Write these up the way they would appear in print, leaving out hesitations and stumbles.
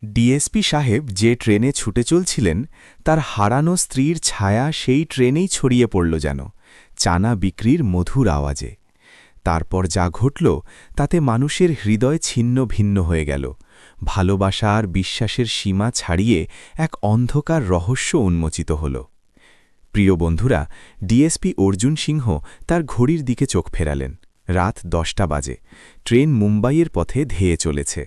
DSP সাহেব যে ট্রেনে ছুটে চলছিলেন তার হারানো স্ত্রীর ছায়া সেই ট্রেনেই ছড়িয়ে পড়ল যেন চানা বিক্রির মধুর আওয়াজে। তারপর যা ঘটল তাতে মানুষের হৃদয় ছিন্ন ভিন্ন হয়ে গেল। ভালোবাসা আর বিশ্বাসের সীমা ছাড়িয়ে এক অন্ধকার রহস্য উন্মোচিত হল। প্রিয় বন্ধুরা, ডিএসপি অর্জুন সিংহ তার ঘড়ির দিকে চোখ ফেরালেন। রাত 10টা বাজে। ট্রেন মুম্বাইয়ের পথে ধেয়ে চলেছে।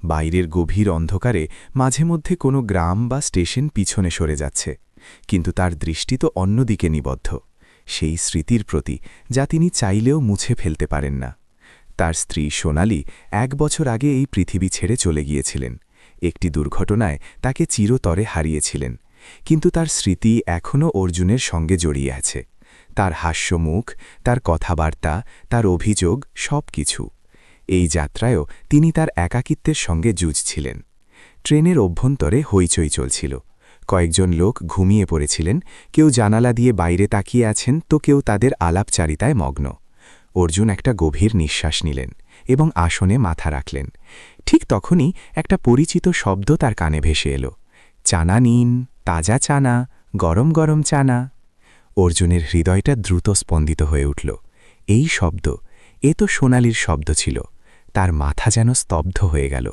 বাইরের গভীর অন্ধকারে মাঝে মধ্যে কোনো গ্রাম বা স্টেশন পিছনে সরে যাচ্ছে, কিন্তু তার দৃষ্টি তো অন্যদিকে নিবদ্ধ, সেই স্মৃতির প্রতি যা তিনি চাইলেও মুছে ফেলতে পারেন না। তার স্ত্রী সোনালি 1 বছর আগে এই পৃথিবী ছেড়ে চলে গিয়েছিলেন। একটি দুর্ঘটনায় তাকে চিরতরে হারিয়েছিলেন, কিন্তু তার স্মৃতি এখনও অর্জুনের সঙ্গে জড়িয়ে আছে। তার হাস্যমুখ, তার কথাবার্তা, তার অভিযোগ, সব কিছু। এই যাত্রায়ও তিনি তার একাকিত্বের সঙ্গে যুঝছিলেন। ট্রেনের অভ্যন্তরে হইচই চলছিল। কয়েকজন লোক ঘুমিয়ে পড়েছিলেন, কেউ জানালা দিয়ে বাইরে তাকিয়ে আছেন, তো কেউ তাদের আলাপচারিতায় মগ্ন। অর্জুন একটা গভীর নিঃশ্বাস নিলেন এবং আসনে মাথা রাখলেন। ঠিক তখনই একটা পরিচিত শব্দ তার কানে ভেসে এলো। চানা নিন, তাজা চানা, গরম গরম চানা। অর্জুনের হৃদয়টা দ্রুত স্পন্দিত হয়ে উঠল। এই শব্দ, এ তো সোনালির শব্দ ছিল। তার মাথা যেন স্তব্ধ হয়ে গেল।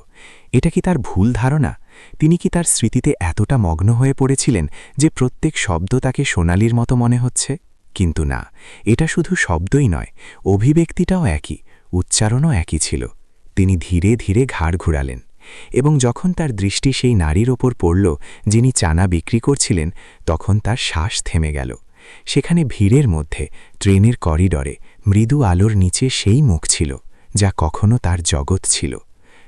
এটা কি তার ভুল ধারণা? তিনি কি তার স্মৃতিতে এতটা মগ্ন হয়ে পড়েছিলেন যে প্রত্যেক শব্দ তাকে সোনালির মতো মনে হচ্ছে? কিন্তু না, এটা শুধু শব্দই নয়, অভিব্যক্তিটাও একই, উচ্চারণও একই ছিল। তিনি ধীরে ধীরে ঘাড় ঘুরালেন, এবং যখন তার দৃষ্টি সেই নারীর ওপর পড়ল যিনি চানা বিক্রি করছিলেন, তখন তার শ্বাস থেমে গেল। সেখানে ভিড়ের মধ্যে, ট্রেনের করিডরে, মৃদু আলোর নিচে সেই মুখ ছিল যা কখনো তার জগৎ ছিল।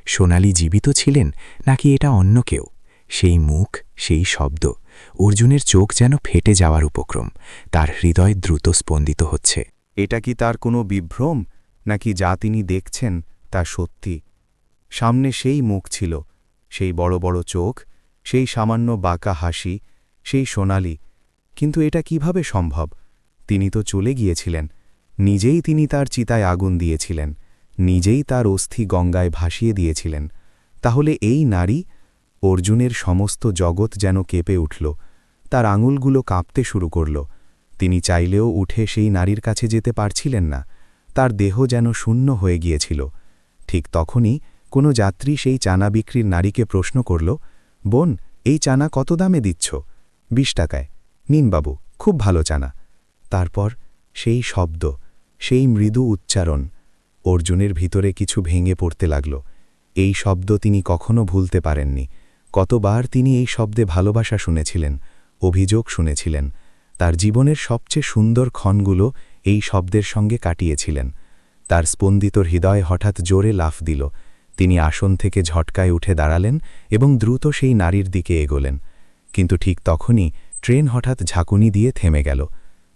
সোনালি জীবিত ছিলেন নাকি এটা অন্য কেউ? সেই মুখ, সেই শব্দ। অর্জুনের চোখ যেন ফেটে যাওয়ার উপক্রম। তার হৃদয় দ্রুত স্পন্দিত হচ্ছে। এটা কি তার কোনো বিভ্রম, নাকি যা তিনি দেখছেন তা সত্যি? সামনে সেই মুখ ছিল, সেই বড় বড় চোখ, সেই সামান্য বাঁকা হাসি, সেই সোনালি। কিন্তু এটা কিভাবে সম্ভব? তিনি তো চলে গিয়েছিলেন। নিজেই তিনি তার চিতায় আগুন দিয়েছিলেন, নিজেই তার অস্থি গঙ্গায় ভাসিয়ে দিয়েছিলেন। তাহলে এই নারী? অর্জুনের সমস্ত জগৎ যেন কেঁপে উঠল। তার আঙুলগুলো কাঁপতে শুরু করল। তিনি চাইলেও উঠে সেই নারীর কাছে যেতে পারছিলেন না। তার দেহ যেন শূন্য হয়ে গিয়েছিল। ঠিক তখনই কোনো যাত্রী সেই চানা বিক্রির নারীকে প্রশ্ন করল, বোন, এই চানা কত দামে দিচ্ছ? 20 টাকায়। নিন বাবু, খুব ভালো চানা। তারপর সেই শব্দ, সেই মৃদু উচ্চারণ। অর্জুনের ভিতরে কিছু ভেঙে পড়তে লাগল। এই শব্দ তিনি কখনো ভুলতে পারেননি। কতবার তিনি এই শব্দে ভালোবাসা শুনেছিলেন, অভিযোগ শুনেছিলেন। তার জীবনের সবচেয়ে সুন্দর ক্ষণগুলো এই শব্দের সঙ্গে কাটিয়েছিলেন। তার স্পন্দিত হৃদয় হঠাৎ জোরে লাফ দিল। তিনি আসন থেকে ঝটকায় উঠে দাঁড়ালেন এবং দ্রুত সেই নারীর দিকে এগোলেন। কিন্তু ঠিক তখনই ট্রেন হঠাৎ ঝাঁকুনি দিয়ে থেমে গেল।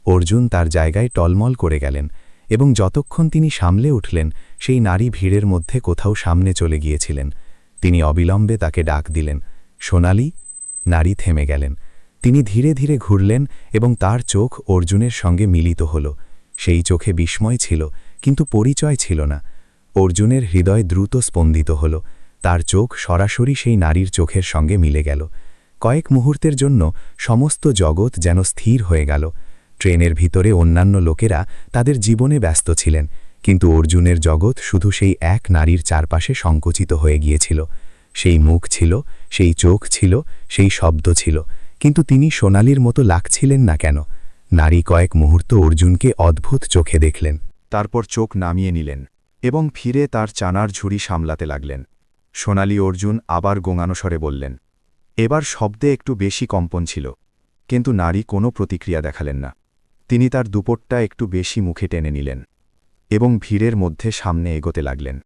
অর্জুন তার জায়গায় টলমল করে গেলেন, এবং যতক্ষণ তিনি সামলে উঠলেন, সেই নারী ভিড়ের মধ্যে কোথাও সামনে চলে গিয়েছিলেন। তিনি অবিলম্বে তাকে ডাক দিলেন, সোনালি। নারী থেমে গেলেন। তিনি ধীরে ধীরে ঘুরলেন এবং তার চোখ অর্জুনের সঙ্গে মিলিত হল। সেই চোখে বিস্ময় ছিল, কিন্তু পরিচয় ছিল না। অর্জুনের হৃদয় দ্রুত স্পন্দিত হল। তার চোখ সরাসরি সেই নারীর চোখের সঙ্গে মিলে গেল। কয়েক মুহূর্তের জন্য সমস্ত জগৎ যেন স্থির হয়ে গেল। ট্রেনের ভিতরে অন্যান্য লোকেরা তাদের জীবনে ব্যস্ত ছিলেন, কিন্তু অর্জুনের জগৎ শুধু সেই এক নারীর চারপাশে সংকুচিত হয়ে গিয়েছিল। সেই মুখ ছিল, সেই চোখ ছিল, সেই শব্দ ছিল, কিন্তু তিনি সোনালির মতো লাগছিলেন না কেন? নারী কয়েক মুহূর্ত অর্জুনকে অদ্ভুত চোখে দেখলেন, তারপর চোখ নামিয়ে নিলেন এবং ফিরে তার চানার ঝুড়ি সামলাতে লাগলেন। সোনালি অর্জুন আবার গোঙানো স্বরে বললেন। এবার শব্দে একটু বেশি কম্পন ছিল, কিন্তু নারী কোনো প্রতিক্রিয়া দেখালেন না। তিনি তার দুপট্টা একটু বেশি মুখে টেনে নিলেন এবং ভিড়ের মধ্যে সামনে এগোতে লাগলেন।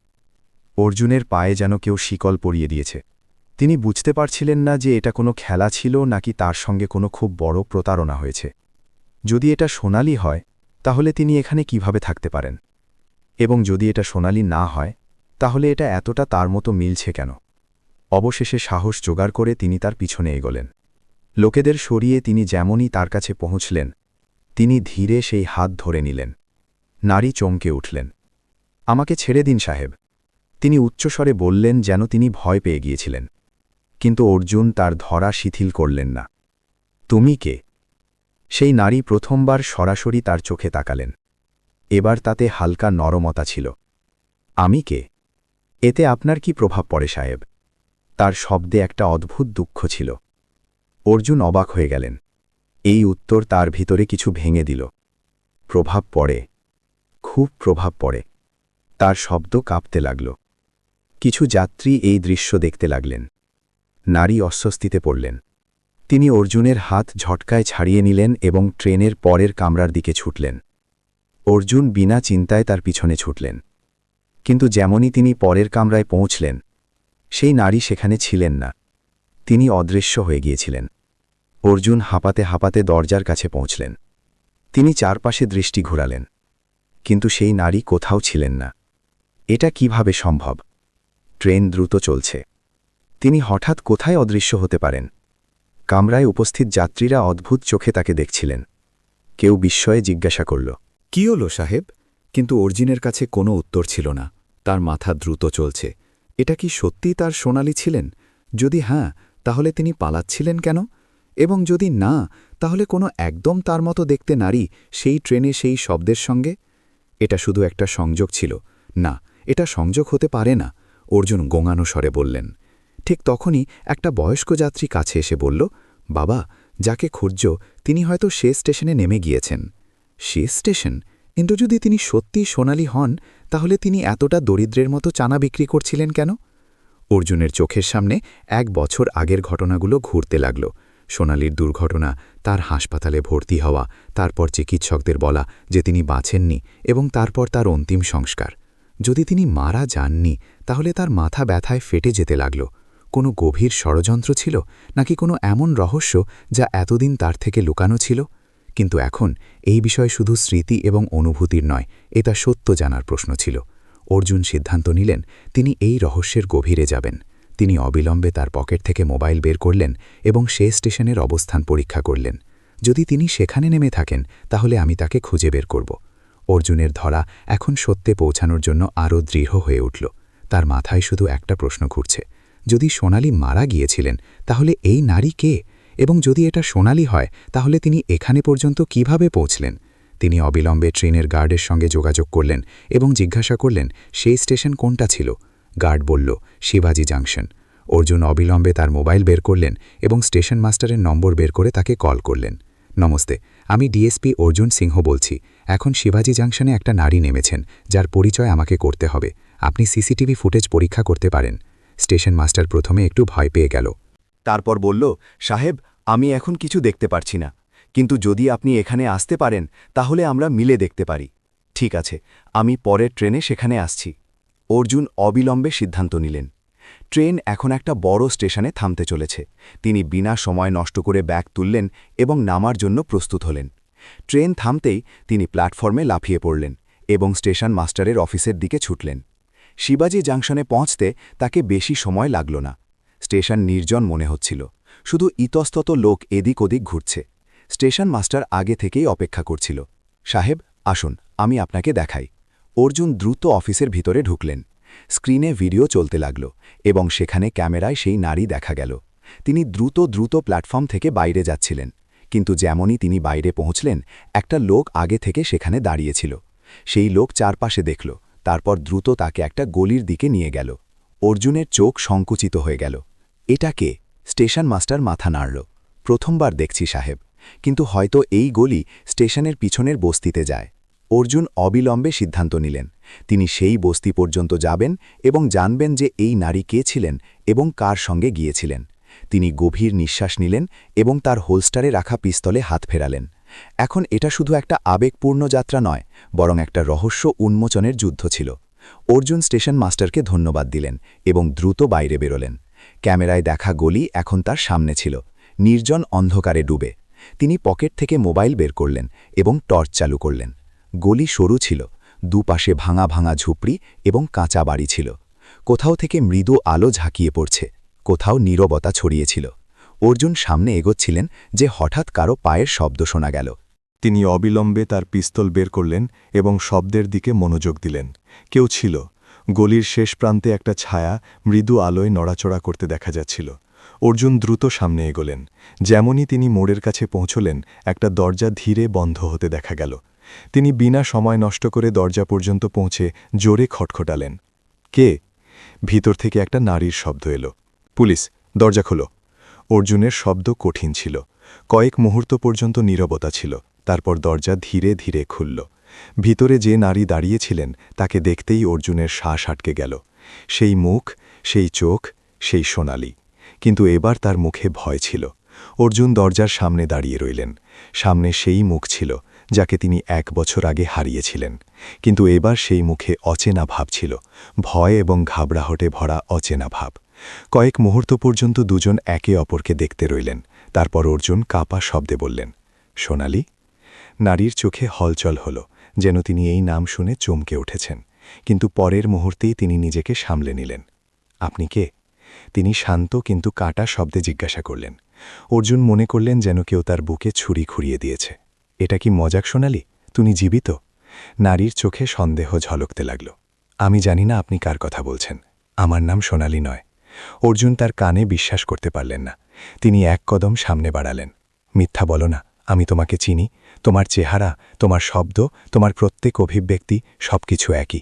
অর্জুনের পায়ে যেন কেউ শিকল পরিয়ে দিয়েছে। তিনি বুঝতে পারছিলেন না যে এটা কোনো খেলা ছিল নাকি তার সঙ্গে কোনো খুব বড় প্রতারণা হয়েছে। যদি এটা সোনালি হয়, তাহলে তিনি এখানে কিভাবে থাকতে পারেন? এবং যদি এটা সোনালি না হয়, তাহলে এটা এতটা তার মতো মিলছে কেন? অবশেষে সাহস জোগাড় করে তিনি তার পিছনে এগোলেন। লোকেদের সরিয়ে তিনি যেমনই তার কাছে পৌঁছলেন, তিনি ধীরে সেই হাত ধরে নিলেন। নারী চমকে উঠলেন। আমাকে ছেড়ে দিন সাহেব, তিনি উচ্চস্বরে বললেন, যেন তিনি ভয় পেয়ে গিয়েছিলেন। কিন্তু অর্জুন তার ধরা শিথিল করলেন না। তুমি কে? সেই নারী প্রথমবার সরাসরি তার চোখে তাকালেন। এবার তাতে হালকা নরমতা ছিল। আমি কে? এতে আপনার কি প্রভাব পড়ে সাহেব? তার শব্দে একটা অদ্ভুত দুঃখ ছিল। অর্জুন অবাক হয়ে গেলেন। এই উত্তর তার ভিতরে কিছু ভেঙে দিল। প্রভাব পড়ে, খুব প্রভাব পড়ে। তার শব্দ কাঁপতে লাগল। কিছু যাত্রী এই দৃশ্য দেখতে লাগলেন। নারী অস্বস্তিতে পড়লেন। তিনি অর্জুনের হাত ঝটকায় ছাড়িয়ে নিলেন এবং ট্রেনের পরের কামরার দিকে ছুটলেন। অর্জুন বিনা চিন্তায় তার পিছনে ছুটলেন। কিন্তু যেমনই তিনি পরের কামরায় পৌঁছলেন, সেই নারী সেখানে ছিলেন না। তিনি অদৃশ্য হয়ে গিয়েছিলেন। অর্জুন হাঁপাতে হাঁপাতে দরজার কাছে পৌঁছলেন। তিনি চারপাশে দৃষ্টি ঘুরালেন, কিন্তু সেই নারী কোথাও ছিলেন না। এটা কিভাবে সম্ভব? ট্রেন দ্রুত চলছে। তিনি হঠাৎ কোথায় অদৃশ্য হতে পারেন? কামরায় উপস্থিত যাত্রীরা অদ্ভুত চোখে তাকে দেখছিলেন। কেউ বিস্ময়ে জিজ্ঞাসা করল, কি হলো সাহেব? কিন্তু অর্জুনের কাছে কোনো উত্তর ছিল না। তার মাথা দ্রুত চলছে। এটা কি সত্যিই তার সোনালি ছিলেন? যদি হ্যাঁ, তাহলে তিনি পালাচ্ছিলেন কেন? এবং যদি না, তাহলে কোনো একদম তার মতো দেখতে নারী সেই ট্রেনে সেই শব্দের সঙ্গে? এটা শুধু একটা সংযোগ ছিল না, এটা সংযোগ হতে পারে না, অর্জুন গোঙানো স্বরে বললেন। ঠিক তখনই একটা বয়স্ক যাত্রী কাছে এসে বলল, বাবা, যাকে খুঁজছ তিনি হয়তো সে স্টেশনে নেমে গিয়েছেন। সে স্টেশন? কিন্তু যদি তিনি সত্যিই সোনালি হন, তাহলে তিনি এতটা দরিদ্রের মতো চানা বিক্রি করছিলেন কেন? অর্জুনের চোখের সামনে 1 বছর আগের ঘটনাগুলো ঘুরতে লাগল। সোনালির দুর্ঘটনা, তার হাসপাতালে ভর্তি হওয়া, তারপর চিকিৎসকদের বলা যে তিনি বাঁচেননি, এবং তারপর তার অন্তিম সংস্কার। যদি তিনি মারা যাননি, তাহলে তার মাথা ব্যথায় ফেটে যেতে লাগল। কোনো গভীর ষড়যন্ত্র ছিল, নাকি কোনো এমন রহস্য যা এতদিন তার থেকে লুকানো ছিল? কিন্তু এখন এই বিষয় শুধু স্মৃতি এবং অনুভূতির নয়, এটা সত্য জানার প্রশ্ন ছিল। অর্জুন সিদ্ধান্ত নিলেন তিনি এই রহস্যের গভীরে যাবেন। তিনি অবিলম্বে তার পকেট থেকে মোবাইল বের করলেন এবং সে স্টেশনের অবস্থান পরীক্ষা করলেন। যদি তিনি সেখানে নেমে থাকেন, তাহলে আমি তাকে খুঁজে বের করব। অর্জুনের ধরা এখন সত্যে পৌঁছানোর জন্য আরও দৃঢ় হয়ে উঠল। তার মাথায় শুধু একটা প্রশ্ন ঘুরছে, যদি সোনালি মারা গিয়েছিলেন, তাহলে এই নারী কে? এবং যদি এটা সোনালি হয়, তাহলে তিনি এখানে পর্যন্ত কিভাবে পৌঁছলেন? তিনি অবিলম্বে ট্রেনের গার্ডের সঙ্গে যোগাযোগ করলেন এবং জিজ্ঞাসা করলেন সেই স্টেশন কোনটা ছিল। গার্ড বলল, শিবাজি জাংশন। অর্জুন অবিলম্বে তার মোবাইল বের করলেন এবং স্টেশন মাস্টারের নম্বর বের করে তাকে কল করলেন। নমস্তে, আমি ডিএসপি অর্জুন সিংহ বলছি। এখন শিবাজি জাংশনে একটা নারী নেমেছেন, যার পরিচয় আমাকে করতে হবে। আপনি সিসিটিভি ফুটেজ পরীক্ষা করতে পারেন। স্টেশন মাস্টার প্রথমে একটু ভয় পেয়ে গেল। তারপর বলল, সাহেব, আমি এখন কিছু দেখতে পারছি না, কিন্তু যদি আপনি এখানে আসতে পারেন তাহলে আমরা মিলে দেখতে পারি। ঠিক আছে, আমি পরের ট্রেনে সেখানে আসছি। অর্জুন অবিলম্বে সিদ্ধান্ত নিলেন। ট্রেন এখন একটা বড় স্টেশনে থামতে চলেছে। তিনি বিনা সময় নষ্ট করে ব্যাগ তুললেন এবং নামার জন্য প্রস্তুত হলেন। ট্রেন থামতেই তিনি প্ল্যাটফর্মে লাফিয়ে পড়লেন এবং স্টেশন মাস্টারের অফিসের দিকে ছুটলেন। শিবাজি জাংশনে পৌঁছতে তাকে বেশি সময় লাগল না। স্টেশন নির্জন মনে হচ্ছিল, শুধু ইতস্তত লোক এদিক ওদিক ঘুরছে। স্টেশন মাস্টার আগে থেকেই অপেক্ষা করছিল। সাহেব, আসুন, আমি আপনাকে দেখাই। অর্জুন দ্রুত অফিসের ভিতরে ঢুকলেন। স্ক্রিনে ভিডিও চলতে লাগল এবং সেখানে ক্যামেরায় সেই নারী দেখা গেল। তিনি দ্রুত দ্রুত প্ল্যাটফর্ম থেকে বাইরে যাচ্ছিলেন, কিন্তু যেমনই তিনি বাইরে পৌঁছলেন, একটা লোক আগে থেকে সেখানে দাঁড়িয়েছিল। সেই লোক চারপাশে দেখল, তারপর দ্রুত তাকে একটা গলির দিকে নিয়ে গেল। অর্জুনের চোখ সংকুচিত হয়ে গেল। এটা কে? স্টেশন মাস্টার মাথা নাড়ল। প্রথমবার দেখছি সাহেব, কিন্তু হয়তো এই গলি স্টেশনের পিছনের বস্তিতে যায়। অর্জুন অবিলম্বে সিদ্ধান্ত নিলেন তিনি সেই বস্তি পর্যন্ত যাবেন এবং জানবেন যে এই নারী কে ছিলেন এবং কার সঙ্গে গিয়েছিলেন। তিনি গভীর নিঃশ্বাস নিলেন এবং তার হোলস্টারে রাখা পিস্তলে হাত ফেরালেন। এখন এটা শুধু একটা আবেগপূর্ণ যাত্রা নয়, বরং একটা রহস্য উন্মোচনের যুদ্ধ ছিল। অর্জুন স্টেশন মাস্টারকে ধন্যবাদ দিলেন এবং দ্রুত বাইরে বেরোলেন। ক্যামেরায় দেখা গলি এখন তার সামনে ছিল, নির্জন অন্ধকারে ডুবে। তিনি পকেট থেকে মোবাইল বের করলেন এবং টর্চ চালু করলেন। গলি সরু ছিল, দুপাশে ভাঙা ভাঙা ঝুপড়ি এবং কাঁচা বাড়ি ছিল। কোথাও থেকে মৃদু আলো ঝাঁকিয়ে পড়ছে, কোথাও নীরবতা ছড়িয়েছিল। অর্জুন সামনে এগোচ্ছিলেন যে হঠাৎ কারো পায়ের শব্দ শোনা গেল। তিনি অবিলম্বে তার পিস্তল বের করলেন এবং শব্দের দিকে মনোযোগ দিলেন। কেউ ছিল, গলির শেষ প্রান্তে একটা ছায়া মৃদু আলোয় নড়াচড়া করতে দেখা যাচ্ছিল। অর্জুন দ্রুত সামনে এগোলেন। যেমনই তিনি মোড়ের কাছে পৌঁছলেন, একটা দরজা ধীরে বন্ধ হতে দেখা গেল। তিনি বিনা সময় নষ্ট করে দরজা পর্যন্ত পৌঁছে জোরে খটখটালেন। কে? ভিতর থেকে একটা নারীর শব্দ এলো। পুলিশ, দরজা খোলো। অর্জুনের শব্দ কঠিন ছিল। কয়েক মুহূর্ত পর্যন্ত নীরবতা ছিল। তারপর দরজা ধীরে ধীরে খুলল। ভিতরে যে নারী দাঁড়িয়েছিলেন তাকে দেখতেই অর্জুনের শ্বাস আটকে গেল। সেই মুখ, সেই চোখ, সেই সোনালি। কিন্তু এবার তার মুখে ভয় ছিল। অর্জুন দরজার সামনে দাঁড়িয়ে রইলেন। সামনে সেই মুখ ছিল যাকে তিনি 1 বছর আগে হারিয়েছিলেন। কিন্তু এবার সেই মুখে অচেনা ভাব ছিল, ভয় এবং ঘাবড়াহটে ভরা অচেনা ভাব। কয়েক মুহূর্ত পর্যন্ত দুজন একে অপরকে দেখতে রইলেন। তারপর অর্জুন কাঁপা শব্দে বললেন, সোনালি। নারীর চোখে হলচল হল, যেন তিনি এই নাম শুনে চমকে উঠেছেন। কিন্তু পরের মুহূর্তেই তিনি নিজেকে সামলে নিলেন। আপনি কে? তিনি শান্ত কিন্তু কাটা শব্দে জিজ্ঞাসা করলেন। অর্জুন মনে করলেন যেন কেউ তার বুকে ছুরি খুঁড়িয়ে দিয়েছে। এটা কি মজাক সোনালি? তুমি জীবিত? নারীর চোখে সন্দেহ ঝলকতে লাগল। আমি জানি না আপনি কার কথা বলছেন। আমার নাম সোনালি নয়। অর্জুন তার কানে বিশ্বাস করতে পারলেন না। তিনি 1 কদম সামনে বাড়ালেন। মিথ্যা বলো না, আমি তোমাকে চিনি। তোমার চেহারা, তোমার শব্দ, তোমার প্রত্যেক অভিব্যক্তি সবকিছু একই।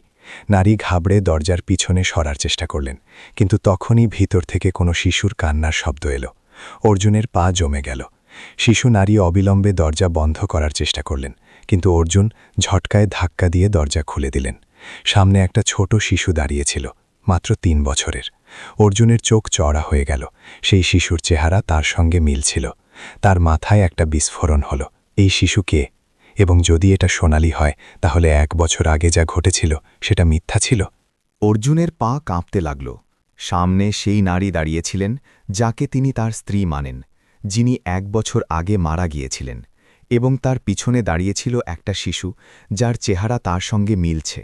নারী ঘাবড়ে দরজার পিছনে সরার চেষ্টা করলেন, কিন্তু তখনই ভিতর থেকে কোনো শিশুর কান্নার শব্দ এলো। অর্জুনের পা জমে গেল। শিশু নারী অবিলম্বে দরজা বন্ধ করার চেষ্টা করলেন, কিন্তু অর্জুন ঝটকায় ধাক্কা দিয়ে দরজা খুলে দিলেন। সামনে একটা ছোট শিশু দাঁড়িয়েছিল, মাত্র 3 বছরের। অর্জুনের চোখ চড়া হয়ে গেল। সেই শিশুর চেহারা তার সঙ্গে মিলছিল। তার মাথায় একটা বিস্ফোরণ হল। এই শিশু কে? এবং যদি এটা সোনালি হয়, তাহলে 1 বছর আগে যা ঘটেছিল সেটা মিথ্যা ছিল। অর্জুনের পা কাঁপতে লাগল। সামনে সেই নারী দাঁড়িয়েছিলেন যাকে তিনি তার স্ত্রী মানেন, যিনি 1 বছর আগে মারা গিয়েছিলেন, এবং তার পিছনে দাঁড়িয়েছিল একটা শিশু যার চেহারা তার সঙ্গে মিলছে।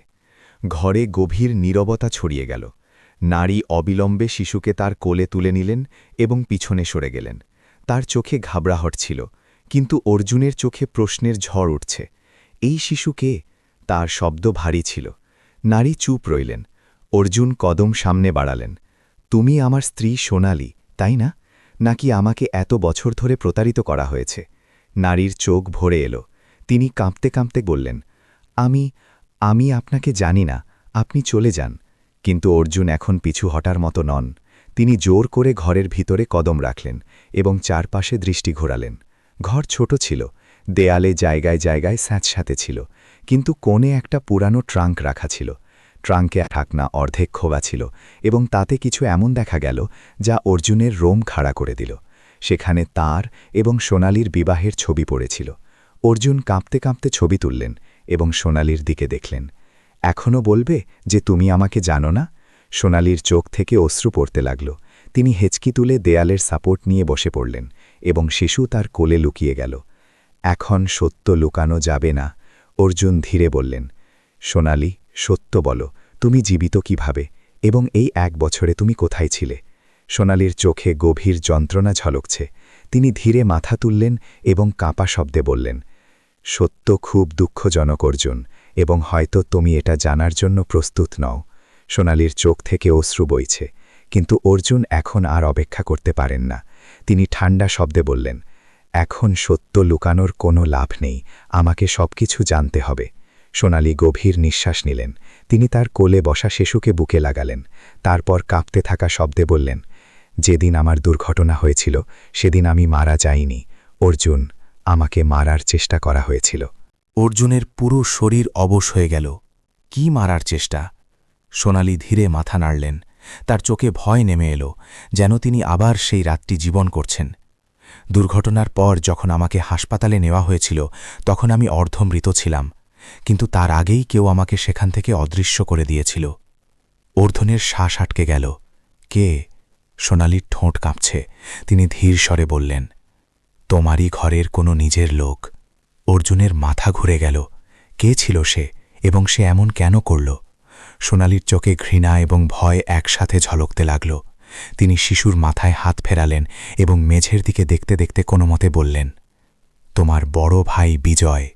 ঘরে গভীর নীরবতা ছড়িয়ে গেল। নারী অবিলম্বে শিশুকে তার কোলে তুলে নিলেন এবং পিছনে সরে গেলেন। তার চোখে ঘাবড়াহট ছিল, কিন্তু অর্জুনের চোখে প্রশ্নের ঝড় উঠছে। এই শিশু কে? তার শব্দ ভারী ছিল। নারী চুপ রইলেন। অর্জুন কদম সামনে বাড়ালেন। তুমি আমার স্ত্রী সোনালি, তাই না? নাকি আমাকে এত বছর ধরে প্রতারিত করা হয়েছে? নারীর চোখ ভরে এলো। তিনি কাঁপতে কাঁপতে বললেন, আমি আপনাকে জানি না, আপনি চলে যান। কিন্তু অর্জুন এখন পিছু হটার মতো নন। তিনি জোর করে ঘরের ভিতরে কদম রাখলেন এবং চারপাশে দৃষ্টি ঘোরালেন। ঘর ছোট ছিল, দেয়ালে জায়গায় জায়গায় স্যাঁতস্যাঁতে ছিল, কিন্তু কোণে একটা পুরানো ট্রাঙ্ক রাখা ছিল। ট্রাঙ্কে ঢাকনা অর্ধেক খোলা ছিল এবং তাতে কিছু এমন দেখা গেল যা অর্জুনের রোম খাড়া করে দিল। সেখানে তার এবং সোনালির বিবাহের ছবি পড়েছিল। অর্জুন কাঁপতে কাঁপতে ছবি তুললেন এবং সোনালির দিকে দেখলেন। এখনও বলবে যে তুমি আমাকে জানো না? সোনালির চোখ থেকে অশ্রু পড়তে লাগল। তিনি হেঁচকি তুলে দেয়ালের সাপোর্ট নিয়ে বসে পড়লেন এবং শিশু তার কোলে লুকিয়ে গেল। এখন সত্য লুকানো যাবে না, অর্জুন ধীরে বললেন। সোনালি, সত্য বলো, তুমি জীবিত কিভাবে, এবং এই 1 বছরে তুমি কোথায় ছিলে? সোনালির চোখে গভীর যন্ত্রণা ঝলকছে। তিনি ধীরে মাথা তুললেন এবং কাঁপা শব্দে বললেন, সত্য খুব দুঃখজনক অর্জুন, এবং হয়তো তুমি এটা জানার জন্য প্রস্তুত নও। সোনালির চোখ থেকে অশ্রু বইছে, কিন্তু অর্জুন এখন আর অপেক্ষা করতে পারেন না। তিনি ঠান্ডা শব্দে বললেন, এখন সত্য লুকানোর কোনো লাভ নেই, আমাকে সবকিছু জানতে হবে। সোনালি গভীর নিঃশ্বাস নিলেন। তিনি তার কোলে বসা শিশুকে বুকে লাগালেন। তারপর কাঁপতে থাকা শব্দে বললেন, যেদিন আমার দুর্ঘটনা হয়েছিল সেদিন আমি মারা যাইনি অর্জুন, আমাকে মারার চেষ্টা করা হয়েছিল। অর্জুনের পুরো শরীর অবশ হয়ে গেল। কি মারার চেষ্টা? সোনালি ধীরে মাথা নাড়লেন। তার চোখে ভয় নেমে এলো, যেন তিনি আবার সেই রাতটি জীবন করছেন। দুর্ঘটনার পর যখন আমাকে হাসপাতালে নেওয়া হয়েছিল, তখন আমি অর্ধমৃত ছিলাম, কিন্তু তার আগেই কেউ আমাকে সেখান থেকে অদৃশ্য করে দিয়েছিল। অর্জুনের শ্বাস আটকে গেল। কে? সোনালির ঠোঁট কাঁপছে। তিনি ধীর স্বরে বললেন, তোমারই ঘরের কোনো নিজের লোক। অর্জুনের মাথা ঘুরে গেল। কে ছিল সে, এবং সে এমন কেন করল? সোনালির চোখে ঘৃণা এবং ভয় একসাথে ঝলকতে লাগল। তিনি শিশুর মাথায় হাত ফেরালেন এবং মেঝের দিকে দেখতে দেখতে কোনো মতে বললেন, তোমার বড় ভাই বিজয়।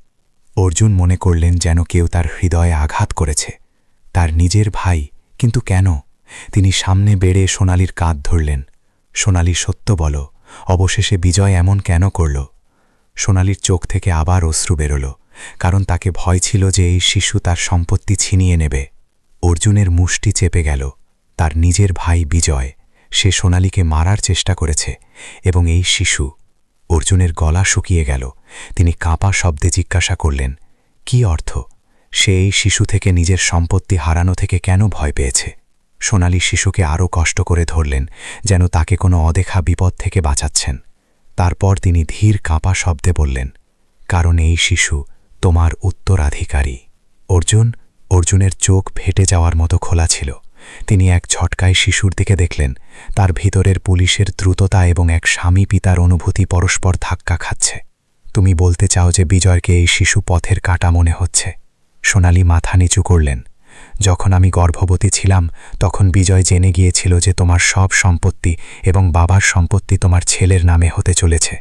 অর্জুন মনে করলেন যেন কেউ তার হৃদয়ে আঘাত করেছে। তার নিজের ভাই, কিন্তু কেন? তিনি সামনে বেড়ে সোনালির কাঁধ ধরলেন। সোনালি, সত্য বলো, অবশেষে বিজয় এমন কেন করল? সোনালির চোখ থেকে আবার অশ্রু বেরোল, কারণ তাকে ভয় ছিল যে এই শিশু তার সম্পত্তি ছিনিয়ে নেবে। অর্জুনের মুষ্টি চেপে গেল। তার নিজের ভাই বিজয়, সে সোনালিকে মারার চেষ্টা করেছে, এবং এই শিশু। অর্জুনের গলা শুকিয়ে গেল। তিনি কাঁপা শব্দে জিজ্ঞাসা করলেন, কি অর্থ? সে এই শিশু থেকে নিজের সম্পত্তি হারানো থেকে কেন ভয় পেয়েছে? সোনালি শিশুকে আরও কষ্ট করে ধরলেন, যেন তাকে কোনো অদেখা বিপদ থেকে বাঁচাচ্ছেন। তারপর তিনি ধীর কাঁপা শব্দে বললেন, কারণ এই শিশু তোমার উত্তরাধিকারী। অর্জুনের চোখ ফেটে যাওয়ার মতো খোলা ছিল। তিনি এক ঝটকায় শিশুর দিকে দেখলেন। তার ভিতরের পুলিশের দ্রুততা এবং এক স্বামী পিতার অনুভূতি পরস্পর ধাক্কা খাচ্ছে। তুমি বলতে চাও যে বিজয়কে এই শিশু পথের কাঁটা মনে হচ্ছে? সোনালি মাথা নিচু করলেন। যখন আমি গর্ভবতী ছিলাম তখন বিজয় জেনে গিয়েছিল যে তোমার সব সম্পত্তি এবং বাবার সম্পত্তি তোমার ছেলের নামে হতে চলেছে।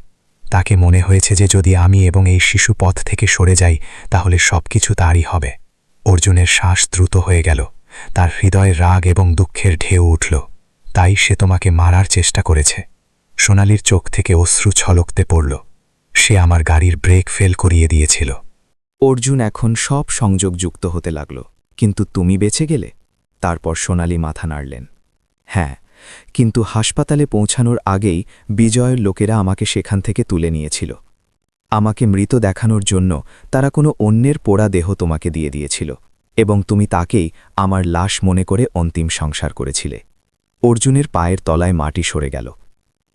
তাকে মনে হয়েছে যে যদি আমি এবং এই শিশু পথ থেকে সরে যাই তাহলে সবকিছু তারই হবে। অর্জুনের শ্বাস দ্রুত হয়ে গেল। তার হৃদয়ে রাগ এবং দুঃখের ঢেউ উঠল। তাই সে তোমাকে মারার চেষ্টা করেছে। সোনালির চোখ থেকে অশ্রু ছলকতে পড়ল। সে আমার গাড়ির ব্রেক ফেল করিয়ে দিয়েছিল। অর্জুন এখন সব সংযোগ যুক্ত হতে লাগল। কিন্তু তুমি বেঁচে গেলে? তারপর সোনালি মাথা নাড়লেন। হ্যাঁ, কিন্তু হাসপাতালে পৌঁছানোর আগেই বিজয়ের লোকেরা আমাকে সেখান থেকে তুলে নিয়েছিল। আমাকে মৃত দেখানোর জন্য তারা কোনো অন্যের পোড়া দেহ তোমাকে দিয়ে দিয়েছিল, এবং তুমি তাকেই আমার লাশ মনে করে অন্তিম সংসার করেছিলে। অর্জুনের পায়ের তলায় মাটি সরে গেল।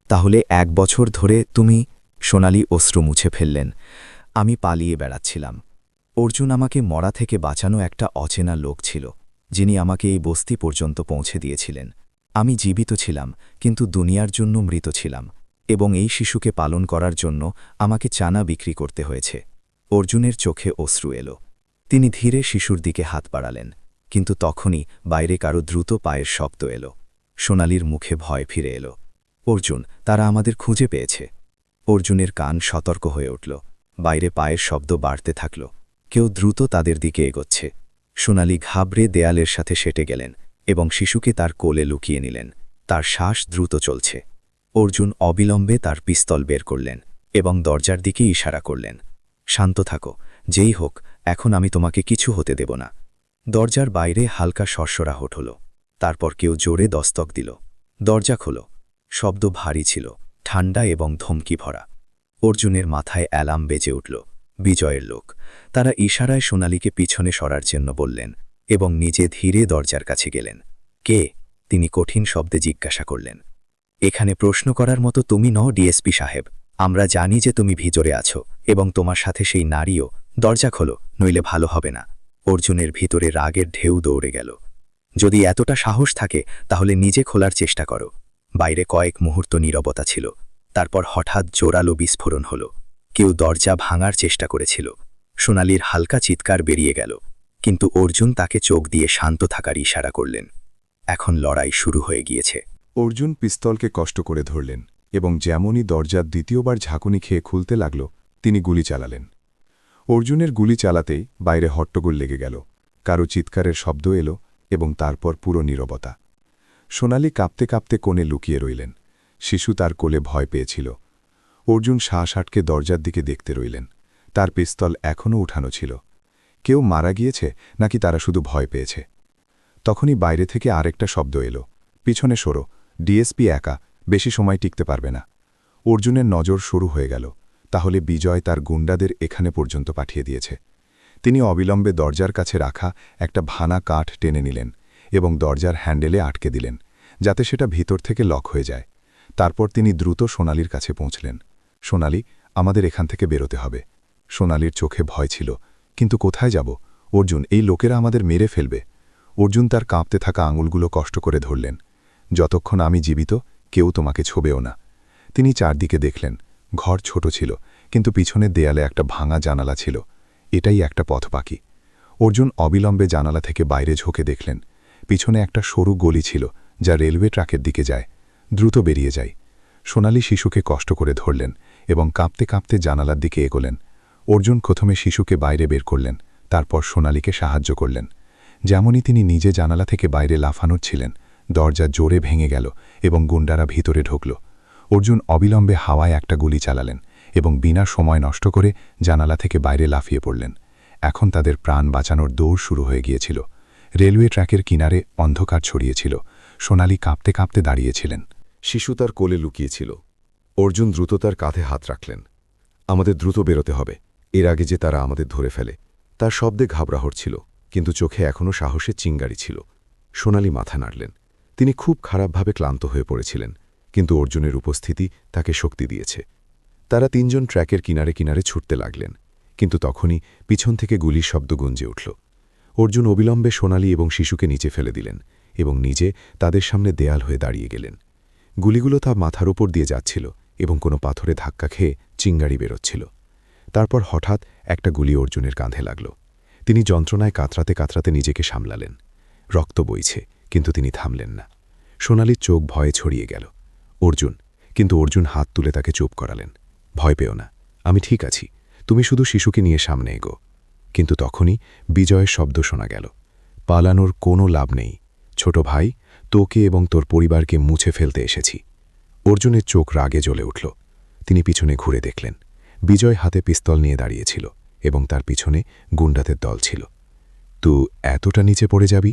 তাহলে 1 বছর ধরে তুমি? সোনালি অশ্রু মুছে ফেললেন। আমি পালিয়ে বেড়াচ্ছিলাম। অর্জুন আমাকে মরা থেকে বাঁচানো একটা অচেনা লোক ছিল, যিনি আমাকে এই বস্তি পর্যন্ত পৌঁছে দিয়েছিলেন। আমি জীবিত ছিলাম, কিন্তু দুনিয়ার জন্য মৃত ছিলাম, এবং এই শিশুকে পালন করার জন্য আমাকে চানা বিক্রি করতে হয়েছে। অর্জুনের চোখে অশ্রু এলো। তিনি ধীরে শিশুর দিকে হাত বাড়ালেন, কিন্তু তখনই বাইরে কারো দ্রুত পায়ের শব্দ এলো। সোনালির মুখে ভয় ফিরে এলো। অর্জুন, তারা আমাদের খুঁজে পেয়েছে। অর্জুনের কান সতর্ক হয়ে উঠল। বাইরে পায়ের শব্দ বাড়তে থাকল। কেউ দ্রুত তাদের দিকে এগোচ্ছে। সোনালি ঘাবড়ে দেয়ালের সাথে সেটে গেলেন এবং শিশুকে তার কোলে লুকিয়ে নিলেন। তার শ্বাস দ্রুত চলছে। অর্জুন অবিলম্বে তার পিস্তল বের করলেন এবং দরজার দিকে ইশারা করলেন, শান্ত থাকো, যেই হোক, এখন আমি তোমাকে কিছু হতে দেব না। দরজার বাইরে হালকা সরসরাহট হল। তারপর কেউ জোরে দস্তক দিল। দরজা খোলো। শব্দ ভারী ছিল, ঠান্ডা এবং ধমকি ভরা। অর্জুনের মাথায় অ্যালার্ম বেজে উঠল। বিজয়ের লোক। তারা ইশারায় সোনালিকে পিছনে সরার জন্য বললেন এবং নিজে ধীরে দরজার কাছে গেলেন। কে? তিনি কঠিন শব্দে জিজ্ঞাসা করলেন। এখানে প্রশ্ন করার মতো তুমি নও, ডিএসপি সাহেব। আমরা জানি যে তুমি ভিতরে আছো, এবং তোমার সাথে সেই নারীও। দরজা খোলো, নইলে ভালো হবে না। অর্জুনের ভিতরে রাগের ঢেউ দৌড়ে গেল। যদি এতটা সাহস থাকে তাহলে নিজে খোলার চেষ্টা করো। বাইরে কয়েক মুহূর্ত নীরবতা ছিল। তারপর হঠাৎ জোরালো বিস্ফোরণ হল। কেউ দরজা ভাঙার চেষ্টা করেছিল। সোনালির হালকা চিৎকার বেরিয়ে গেল, কিন্তু অর্জুন তাকে চোখ দিয়ে শান্ত থাকার ইশারা করলেন। এখন লড়াই শুরু হয়ে গিয়েছে। অর্জুন পিস্তলকে কষ্ট করে ধরলেন এবং যেমনই দরজার দ্বিতীয়বার ঝাঁকুনি খেয়ে খুলতে লাগল, তিনি গুলি চালালেন। অর্জুনের গুলি চালাতেই বাইরে হট্টগোল লেগে গেল। কারো চিৎকারের শব্দ এলো এবং তারপর পুরো নীরবতা। সোনালি কাঁপতে কাঁপতে কোণে লুকিয়ে রইলেন। শিশু তার কোলে ভয় পেয়েছিল। অর্জুন শ্বাস আটকে দরজার দিকে দেখতে রইলেন। তার পিস্তল এখনও উঠানো ছিল। কেউ মারা গিয়েছে নাকি তারা শুধু ভয় পেয়েছে? তখনই বাইরে থেকে আরেকটা শব্দ এলো, পিছনে সরো, ডিএসপি একা, বেশি সময় টিকতে পারবে না। অর্জুনের নজর শুরু হয়ে গেল। তাহলে বিজয় তার গুন্ডাদের এখানে পর্যন্ত পাঠিয়ে দিয়েছে। তিনি অবিলম্বে দরজার কাছে রাখা একটা ভাঙা কাঠ টেনে নিলেন এবং দরজার হ্যান্ডেলে আটকে দিলেন, যাতে সেটা ভিতর থেকে লক হয়ে যায়। তারপর তিনি দ্রুত সোনালির কাছে পৌঁছলেন। সোনালি, আমাদের এখান থেকে বেরোতে হবে। সোনালির চোখে ভয় ছিল, কিন্তু কোথায় যাব? অর্জুন, এই লোকেরা আমাদের মেরে ফেলবে। অর্জুন তার কাঁপতে থাকা আঙুলগুলো কষ্ট করে ধরলেন। যতক্ষণ আমি জীবিত, কেউ তোমাকে ছোবেও না। তিনি চারদিকে দেখলেন। ঘর ছোট ছিল, কিন্তু পিছনের দেয়ালে একটা ভাঙা জানালা ছিল। এটাই একটা পথ বাকি। অর্জুন অবিলম্বে জানালা থেকে বাইরে ঝোঁকে দেখলেন। পিছনে একটা সরু গলি ছিল, যা রেলওয়ে ট্র্যাকের দিকে যায়। দ্রুত বেরিয়ে যায়। সোনালি শিশুকে কষ্ট করে ধরলেন এবং কাঁপতে কাঁপতে জানালার দিকে এগোলেন। অর্জুন প্রথমে শিশুকে বাইরে বের করলেন, তারপর সোনালিকে সাহায্য করলেন। যেমনই তিনি নিজে জানালা থেকে বাইরে লাফানোর ছিলেন, দরজা জোরে ভেঙে গেল এবং গুন্ডারা ভিতরে ঢুকল। অর্জুন অবিলম্বে হাওয়ায় একটা গুলি চালালেন এবং বিনা সময় নষ্ট করে জানালা থেকে বাইরে লাফিয়ে পড়লেন। এখন তাদের প্রাণ বাঁচানোর দৌড় শুরু হয়ে গিয়েছিল। রেলওয়ে ট্র্যাকের কিনারে অন্ধকার ছড়িয়েছিল। সোনালি কাঁপতে কাঁপতে দাঁড়িয়েছিলেন। শিশু তার কোলে লুকিয়েছিল। অর্জুন দ্রুত তার কাঁধে হাত রাখলেন। আমাদের দ্রুত বেরোতে হবে, এর আগে যে তারা আমাদের ধরে ফেলে। তার শব্দে ঘাবড়াহট ছিল, কিন্তু চোখে এখনও সাহসের চিঙ্গারি ছিল। সোনালি মাথা নাড়লেন। তিনি খুব খারাপভাবে ক্লান্ত হয়ে পড়েছিলেন, কিন্তু অর্জুনের উপস্থিতি তাকে শক্তি দিয়েছে। তারা তিনজন ট্র্যাকের কিনারে কিনারে ছুটতে লাগলেন, কিন্তু তখনই পিছন থেকে গুলির শব্দ গুঞ্জে উঠল। অর্জুন অবিলম্বে সোনালি এবং শিশুকে নিচে ফেলে দিলেন এবং নিজে তাদের সামনে দেয়াল হয়ে দাঁড়িয়ে গেলেন। গুলিগুলো তার মাথার উপর দিয়ে যাচ্ছিল এবং কোনো পাথরে ধাক্কা খেয়ে চিঙ্গারি বেরোচ্ছিল। তারপর হঠাৎ একটা গুলি অর্জুনের কাঁধে লাগল। তিনি যন্ত্রণায় কাতরাতে কাতরাতে নিজেকে সামলালেন। রক্ত বইছে, কিন্তু তিনি থামলেন না। সোনালির চোখ ভয়ে ছড়িয়ে গেল। কিন্তু অর্জুন হাত তুলে তাকে চুপ করালেন। ভয় পেও না, আমি ঠিক আছি, তুমি শুধু শিশুকে নিয়ে সামনে এগো। কিন্তু তখনই বিজয়ের শব্দ শোনা গেল। পালানোর কোনো লাভ নেই ছোট ভাই, তোকে এবং তোর পরিবারকে মুছে ফেলতে এসেছি। অর্জুনের চোখ রাগে জ্বলে উঠল। তিনি পিছনে ঘুরে দেখলেন। বিজয় হাতে পিস্তল নিয়ে দাঁড়িয়েছিল এবং তার পিছনে গুন্ডাদের দল ছিল। তুই এতটা নিচে পড়ে যাবি?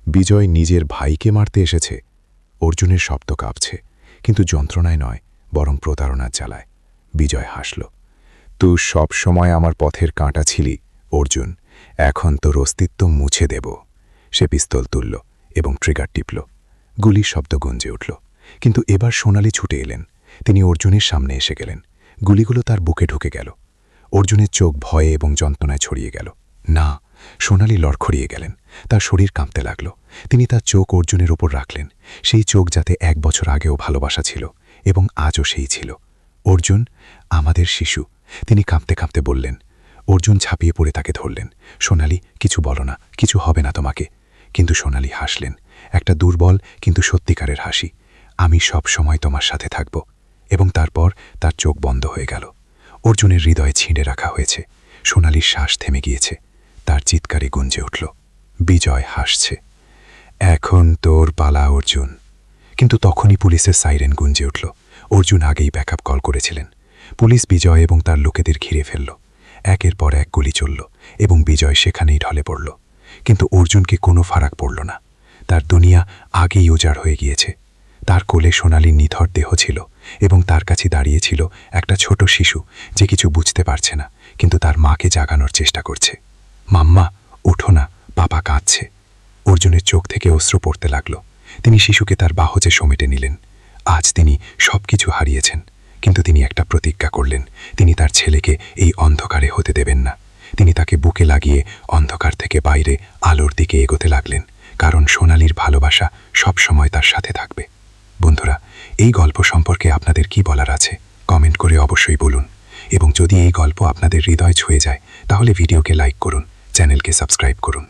বিজয় নিজের ভাইকে মারতে এসেছে। অর্জুনের শব্দ কাঁপছে, কিন্তু যন্ত্রণায় নয়, বরং প্রতারণার জ্বালায়। বিজয় হাসল। তুই সব সময় আমার পথের কাঁটা ছিলি অর্জুন, এখন তোর অস্তিত্ব মুছে দেব। সে পিস্তল তুলল এবং ট্রিগার টিপল। গুলির শব্দ গুঞ্জে উঠল, কিন্তু এবার সোনালি ছুটে এলেন। তিনি অর্জুনের সামনে এসে গেলেন। গুলিগুলো তার বুকে ঢুকে গেল। অর্জুনের চোখ ভয়ে এবং যন্ত্রণায় ছড়িয়ে গেল। না, সোনালি লড়খড়িয়ে গেলেন। তার শরীর কাঁপতে লাগল। তিনি তার চোখ অর্জুনের ওপর রাখলেন, সেই চোখ যাতে 1 বছর আগেও ভালোবাসা ছিল এবং আজও সেই ছিল। অর্জুন, আমাদের শিশু, তিনি কাঁপতে কাঁপতে বললেন। অর্জুন ঝাঁপিয়ে পড়ে তাকে ধরলেন। সোনালি, কিছু বলো না, কিছু হবে না তোমাকে। কিন্তু সোনালি হাসলেন, একটা দুর্বল কিন্তু সত্যিকারের হাসি। আমি সব সময় তোমার সাথে থাকব। এবং তারপর তার চোখ বন্ধ হয়ে গেল। অর্জুনের হৃদয়ে ছিঁড়ে রাখা হয়েছে। সোনালির শ্বাস থেমে গিয়েছে। তার চিৎকারে গুঞ্জে উঠল। বিজয় হাসছে। এখন তোর পালা অর্জুন। কিন্তু তখনই পুলিশের সাইরেন গুঞ্জে উঠল। অর্জুন আগেই ব্যাকআপ কল করেছিলেন। পুলিশ বিজয় এবং তার লোকেদের ঘিরে ফেলল। একের পর এক গুলি চলল এবং বিজয় সেখানেই ঢলে পড়ল। কিন্তু অর্জুনকে কোনো ফারাক পড়ল না। তার দুনিয়া আগেই উজাড় হয়ে গিয়েছে। তার কোলে সোনালির নিথর দেহ ছিল এবং তার কাছে দাঁড়িয়েছিল একটা ছোট শিশু, যে কিছু বুঝতে পারছে না, কিন্তু তার মাকে জাগানোর চেষ্টা করছে। মাম্মা, ওঠো না, পাপা কাঁদছে। অর্জুনের চোখ থেকে অশ্রু পড়তে লাগল। তিনি শিশুকে তার বাহুতে সমেটে নিলেন। আজ তিনি সব কিছু হারিয়েছেন, কিন্তু তিনি একটা প্রতিজ্ঞা করলেন। তিনি তার ছেলেকে এই অন্ধকারে হতে দেবেন না। তিনি তাকে বুকে লাগিয়ে অন্ধকার থেকে বাইরে আলোর দিকে এগোতে লাগলেন, কারণ সোনালির ভালোবাসা সব সময় তার সাথে থাকবে। বন্ধুরা, এই গল্প সম্পর্কে আপনাদের কি বলার আছে কমেন্ট করে অবশ্যই বলুন। এবং যদি এই গল্প আপনাদের হৃদয় ছুঁয়ে যায়, তাহলে ভিডিওকে লাইক করুন, চ্যানেলকে সাবস্ক্রাইব করুন।